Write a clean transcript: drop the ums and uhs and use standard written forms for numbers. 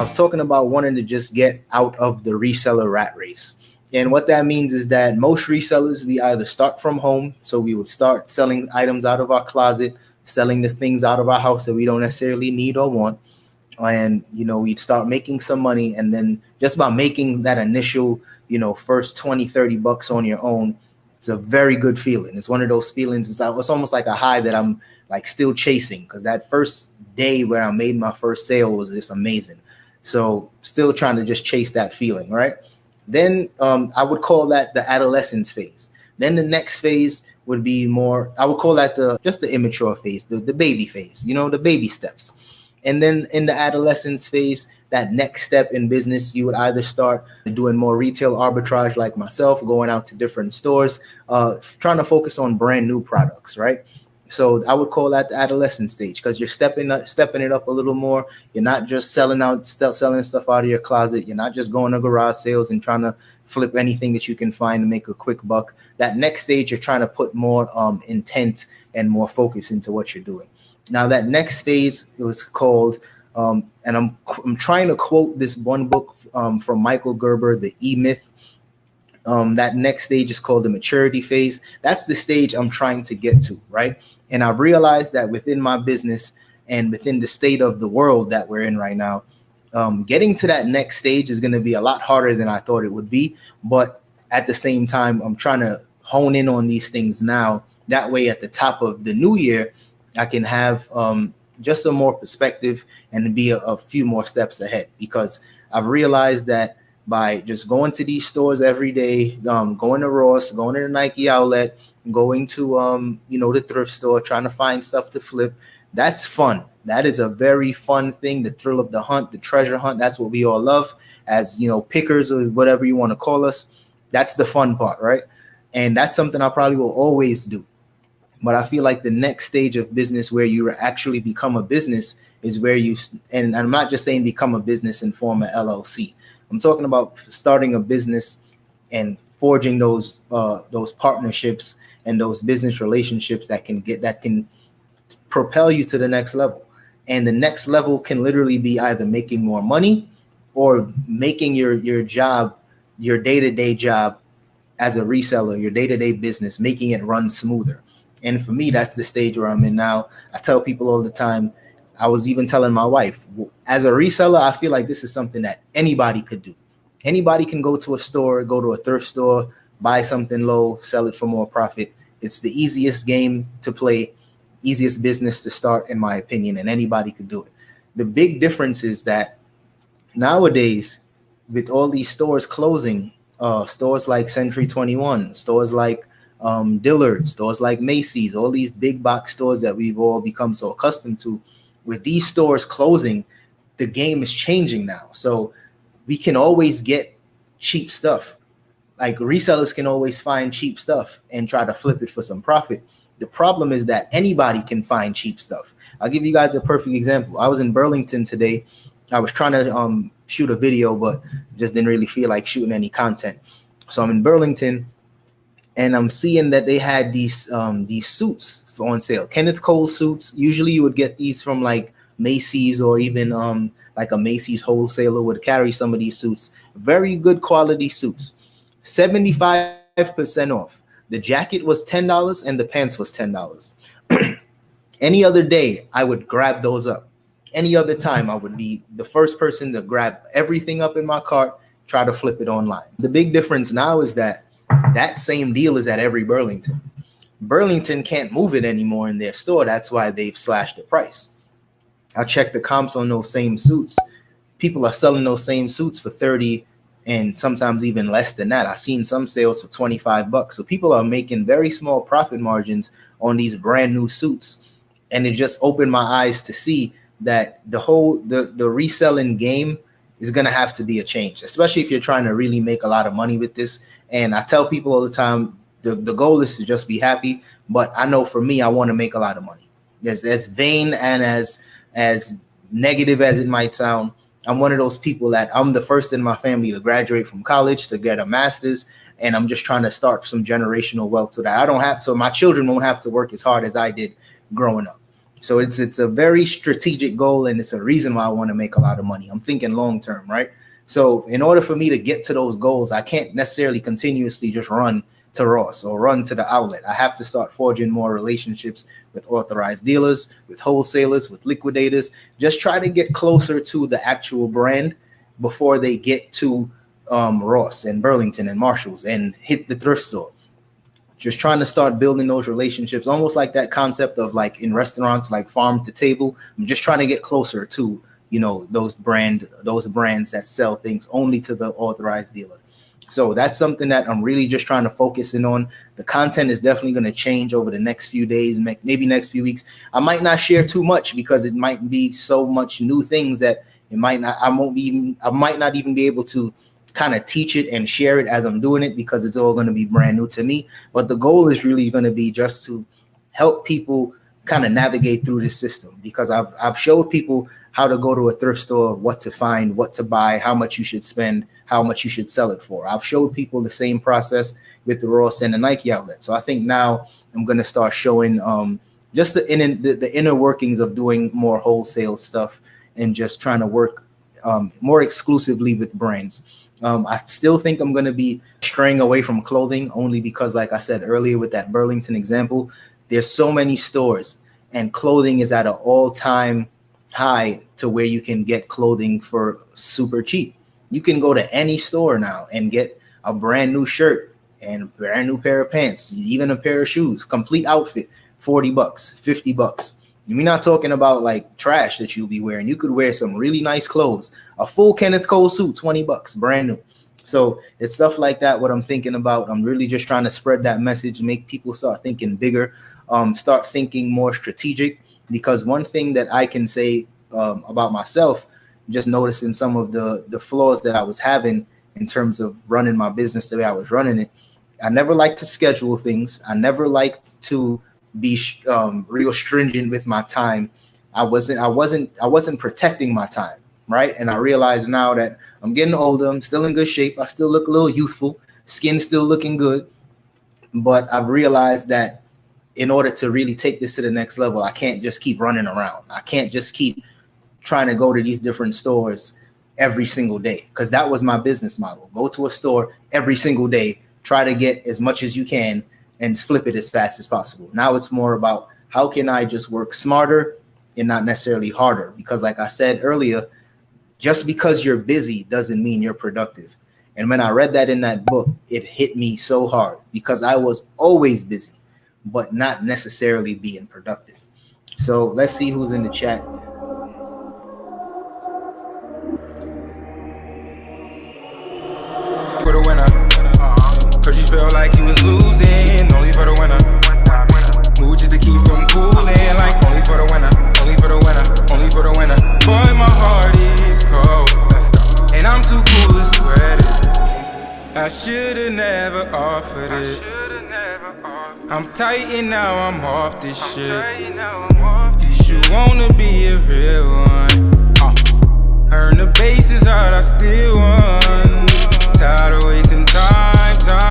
was talking about wanting to just get out of the reseller rat race. And what that means is that most resellers, we either start from home. So we would start selling items out of our closet, selling the things out of our house that we don't necessarily need or want. And, we'd start making some money. And then just by making that initial, first 20, 30 bucks on your own, it's a very good feeling. It's one of those feelings. It's almost like a high that I'm like still chasing, because that first day where I made my first sale was just amazing. So still trying to just chase that feeling, right? Then I would call that the adolescence phase. Then the next phase would be more, I would call that the immature phase, the baby phase, the baby steps. And then in the adolescence phase, that next step in business, you would either start doing more retail arbitrage like myself, going out to different stores, trying to focus on brand new products, right? So I would call that the adolescent stage, because you're stepping it up a little more. You're not just selling stuff out of your closet. You're not just going to garage sales and trying to flip anything that you can find to make a quick buck. That next stage, you're trying to put more intent and more focus into what you're doing. Now, that next phase, it was called, and I'm trying to quote this one book from Michael Gerber, The E-Myth. That next stage is called the maturity phase. That's the stage I'm trying to get to, right? And I realized that within my business and within the state of the world that we're in right now, getting to that next stage is going to be a lot harder than I thought it would be. But at the same time, I'm trying to hone in on these things now. That way, at the top of the new year, I can have just some more perspective and be a few more steps ahead, because I've realized that by just going to these stores every day, going to Ross, going to the Nike outlet, going to, the thrift store, trying to find stuff to flip. That's fun. That is a very fun thing. The thrill of the hunt, the treasure hunt. That's what we all love as, pickers or whatever you want to call us. That's the fun part, right? And that's something I probably will always do. But I feel like the next stage of business where you actually become a business is where and I'm not just saying become a business and form an LLC. I'm talking about starting a business and forging those partnerships and those business relationships that can propel you to the next level. And the next level can literally be either making more money or making your job, your day-to-day job as a reseller, your day-to-day business, making it run smoother. And for me, that's the stage where I'm in now. I tell people all the time, I was even telling my wife, as a reseller, I feel like this is something that anybody could do. Anybody can go to a store, go to a thrift store, buy something low, sell it for more profit. It's the easiest game to play, easiest business to start, in my opinion, and anybody could do it. The big difference is that nowadays, with all these stores closing, stores like Century 21, stores like Dillard, stores like Macy's, all these big box stores that we've all become so accustomed to, with these stores closing, the game is changing now. So we can always get cheap stuff. Like resellers can always find cheap stuff and try to flip it for some profit. The problem is that anybody can find cheap stuff. I'll give you guys a perfect example. I was in Burlington today. I was trying to shoot a video, but just didn't really feel like shooting any content. So I'm in Burlington, and I'm seeing that they had these suits on sale. Kenneth Cole suits. Usually you would get these from like Macy's, or even like a Macy's wholesaler would carry some of these suits. Very good quality suits. 75% off. The jacket was $10 and the pants was $10. Any other day, I would grab those up. Any other time, I would be the first person to grab everything up in my cart, try to flip it online. The big difference now is that same deal is at every Burlington. Burlington can't move it anymore in their store. That's why they've slashed the price. I checked the comps on those same suits. People are selling those same suits for 30 and sometimes even less than that. I've seen some sales for 25 bucks. So people are making very small profit margins on these brand new suits. And it just opened my eyes to see that the reselling game is going to have to be a change, especially if you're trying to really make a lot of money with this. And I tell people all the time, the goal is to just be happy. But I know for me, I want to make a lot of money. As vain and as negative as it might sound, I'm one of those people that I'm the first in my family to graduate from college, to get a master's. And I'm just trying to start some generational wealth so that so my children won't have to work as hard as I did growing up. So it's a very strategic goal, and it's a reason why I want to make a lot of money. I'm thinking long term, right? So in order for me to get to those goals, I can't necessarily continuously just run to Ross or run to the outlet. I have to start forging more relationships with authorized dealers, with wholesalers, with liquidators. Just try to get closer to the actual brand before they get to Ross and Burlington and Marshalls and hit the thrift store. Just trying to start building those relationships, almost like that concept of like in restaurants, like farm to table. I'm just trying to get closer to, you know, those brands that sell things only to the authorized dealer. So that's something that I'm really just trying to focus in on. The content is definitely going to change over the next few days, maybe next few weeks. I might not share too much because it might be so much new things that I might not even be able to kind of teach it and share it as I'm doing it, because it's all going to be brand new to me. But the goal is really going to be just to help people kind of navigate through this system, because I've showed people how to go to a thrift store, what to find, what to buy, how much you should spend, how much you should sell it for. I've showed people the same process with the Ross and the Nike outlet. So I think now I'm going to start showing just the inner workings of doing more wholesale stuff and just trying to work more exclusively with brands. I still think I'm going to be straying away from clothing, only because, like I said earlier with that Burlington example, there's so many stores and clothing is at an all-time high to where you can get clothing for super cheap. You can go to any store now and get a brand new shirt and a brand new pair of pants, even a pair of shoes, complete outfit, $40, $50. We're not talking about like trash that you'll be wearing. You could wear some really nice clothes, a full Kenneth Cole suit, $20, brand new. So it's stuff like that, what I'm thinking about. I'm really just trying to spread that message, make people start thinking bigger, start thinking more strategic. Because one thing that I can say about myself, just noticing some of the flaws that I was having in terms of running my business the way I was running it, I never liked to schedule things. I never liked to be real stringent with my time. I wasn't protecting my time, right? And I realize now that I'm getting older, I'm still in good shape. I still look a little youthful, skin still looking good. But I've realized that in order to really take this to the next level, I can't just keep running around. I can't just keep trying to go to these different stores every single day, because that was my business model. Go to a store every single day, try to get as much as you can and flip it as fast as possible. Now it's more about how can I just work smarter and not necessarily harder? Because like I said earlier, just because you're busy doesn't mean you're productive. And when I read that in that book, it hit me so hard, because I was always busy, but not necessarily being productive. So let's see who's in the chat. For the winner, cause you felt like you was losing, only for the winner. Move just to keep from cooling, like only for the winner, only for the winner, only for the winner. Boy, my heart is cold, and I'm too cool to sweat it. I should've never offered it. I'm tight and now I'm off this shit. You should wanna be a real one. Earn the bases hard, I still won. Tired of